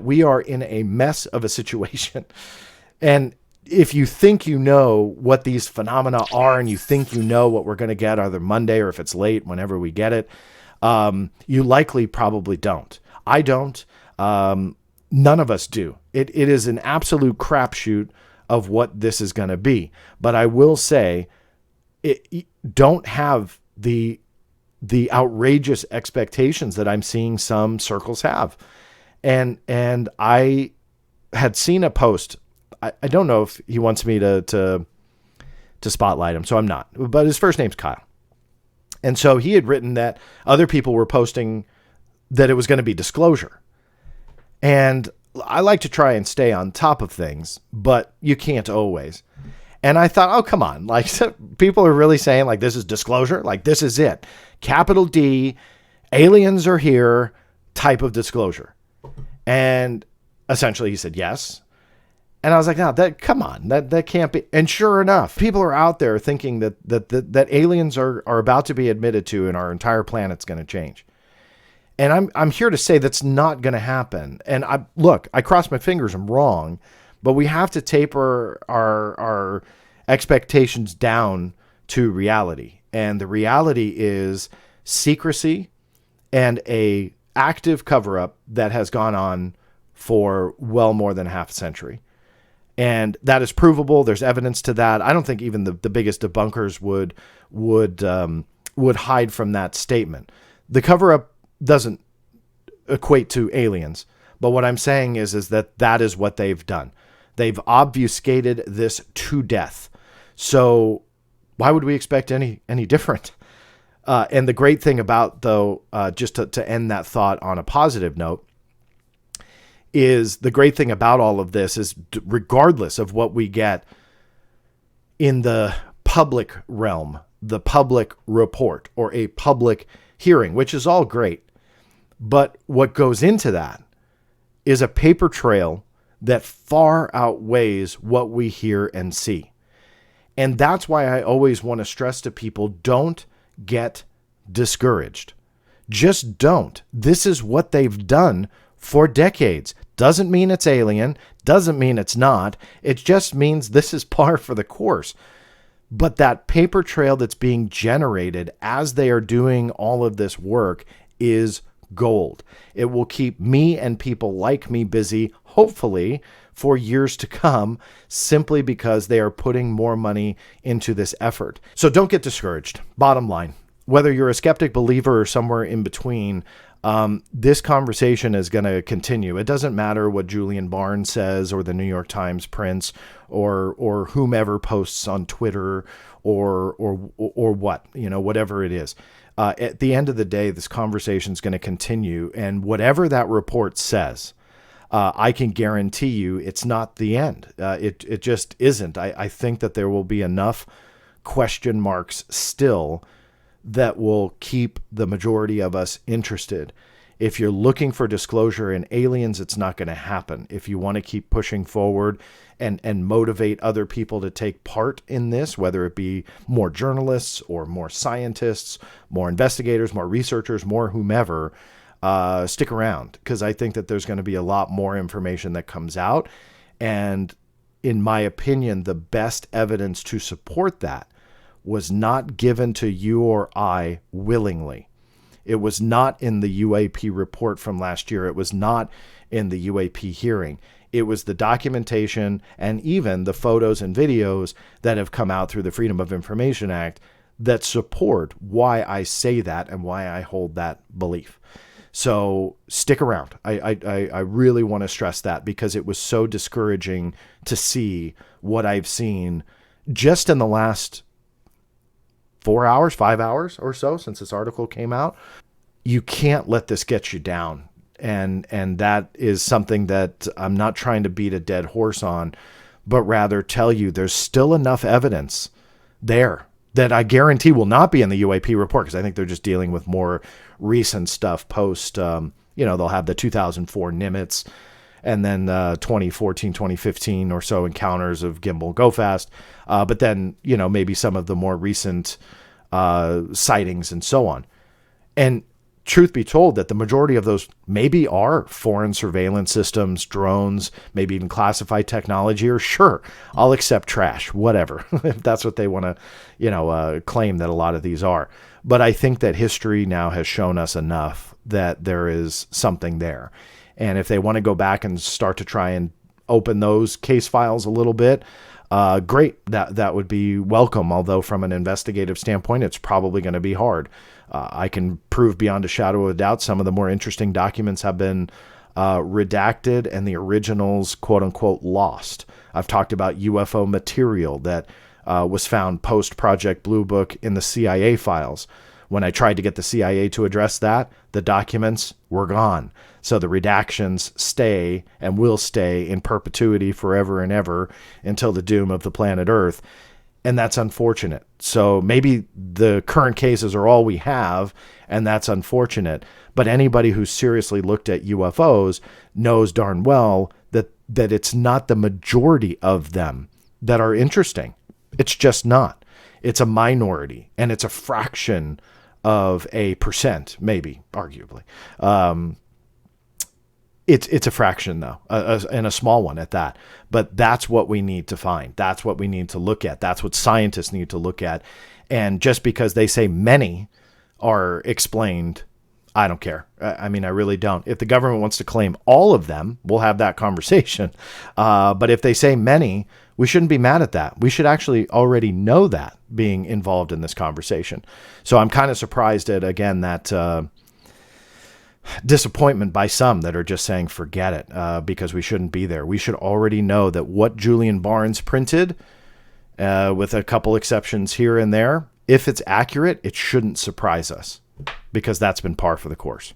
we are in a mess of a situation. And if you think you know what these phenomena are, and you think you know what we're going to get either Monday or if it's late, whenever we get it, you likely probably don't. I don't. None of us do. It is an absolute crapshoot of what this is going to be. But I will say, don't have the outrageous expectations that I'm seeing some circles have. And I had seen a post. I don't know if he wants me to spotlight him, so I'm not. But his first name's Kyle. And so he had written that other people were posting that it was going to be disclosure. And I like to try and stay on top of things, but you can't always. And I thought, oh, come on. Like, people are really saying, like, this is disclosure? Like, this is it. Capital D, aliens are here type of disclosure. And essentially he said yes. And I was like, no, come on, that can't be. And sure enough, people are out there thinking that aliens are about to be admitted to and our entire planet's going to change. And I'm here to say that's not going to happen. And I cross my fingers I'm wrong, but we have to taper our expectations down to reality. And the reality is secrecy and a active cover-up that has gone on for well more than half a century. And that is provable. There's evidence to that. I don't think even the biggest debunkers would hide from that statement. The cover-up doesn't equate to aliens, but what I'm saying is that is what they've done. They've obfuscated this to death. So why would we expect any different? And the great thing about, though, just to end that thought on a positive note, is the great thing about all of this is, regardless of what we get in the public realm, the public report or a public hearing, which is all great, but what goes into that is a paper trail that far outweighs what we hear and see. And that's why I always want to stress to people, don't get discouraged. Just don't. This is what they've done for decades. Doesn't mean it's alien. Doesn't mean it's not. It just means this is par for the course. But that paper trail that's being generated as they are doing all of this work is gold. It will keep me and people like me busy, hopefully, for years to come, simply because they are putting more money into this effort. So don't get discouraged. Bottom line, whether you're a skeptic, believer, or somewhere in between, this conversation is going to continue. It doesn't matter what Julian Barnes says or the New York Times prints or whomever posts on Twitter or what, whatever it is. At the end of the day, this conversation is going to continue. And whatever that report says, I can guarantee you it's not the end. It just isn't. I think that there will be enough question marks still that will keep the majority of us interested. If you're looking for disclosure in aliens, it's not going to happen. If you want to keep pushing forward and motivate other people to take part in this, whether it be more journalists or more scientists, more investigators, more researchers, more whomever, stick around, because I think that there's going to be a lot more information that comes out. And in my opinion, the best evidence to support that was not given to you or I willingly. It was not in the UAP report from last year. It was not in the UAP hearing. It was the documentation and even the photos and videos that have come out through the Freedom of Information Act that support why I say that and why I hold that belief. So stick around. I really want to stress that, because it was so discouraging to see what I've seen just in the last 4 hours, 5 hours or so since this article came out. You can't let this get you down. And that is something that I'm not trying to beat a dead horse on, but rather tell you there's still enough evidence there that I guarantee will not be in the UAP report, because I think they're just dealing with more recent stuff post, they'll have the 2004 Nimitz and then 2014, 2015 or so encounters of Gimbal Go Fast. But then, maybe some of the more recent sightings and so on. And truth be told, that the majority of those maybe are foreign surveillance systems, drones, maybe even classified technology, or sure, I'll accept trash, whatever, if that's what they want to, claim that a lot of these are. But I think that history now has shown us enough that there is something there. And if they want to go back and start to try and open those case files a little bit, great. That would be welcome. Although from an investigative standpoint, it's probably going to be hard. I can prove beyond a shadow of a doubt some of the more interesting documents have been redacted and the originals, quote unquote, lost. I've talked about UFO material that was found post Project Blue Book in the CIA files. When I tried to get the CIA to address that, the documents were gone. So the redactions stay and will stay in perpetuity forever and ever until the doom of the planet Earth. And that's unfortunate. So maybe the current cases are all we have, and that's unfortunate. But anybody who's seriously looked at UFOs knows darn well that it's not the majority of them that are interesting. It's just not. It's a minority, and it's a fraction of a percent, maybe, arguably. It's a fraction, though, and a small one at that. But that's what we need to find. That's what we need to look at. That's what scientists need to look at. And just because they say many are explained, I don't care. I mean, I really don't. If the government wants to claim all of them, we'll have that conversation. But if they say many, we shouldn't be mad at that. We should actually already know that being involved in this conversation. So I'm kind of surprised at, again, that disappointment by some that are just saying, forget it, because we shouldn't be there. We should already know that what Julian Barnes printed, with a couple exceptions here and there, if it's accurate, it shouldn't surprise us, because that's been par for the course.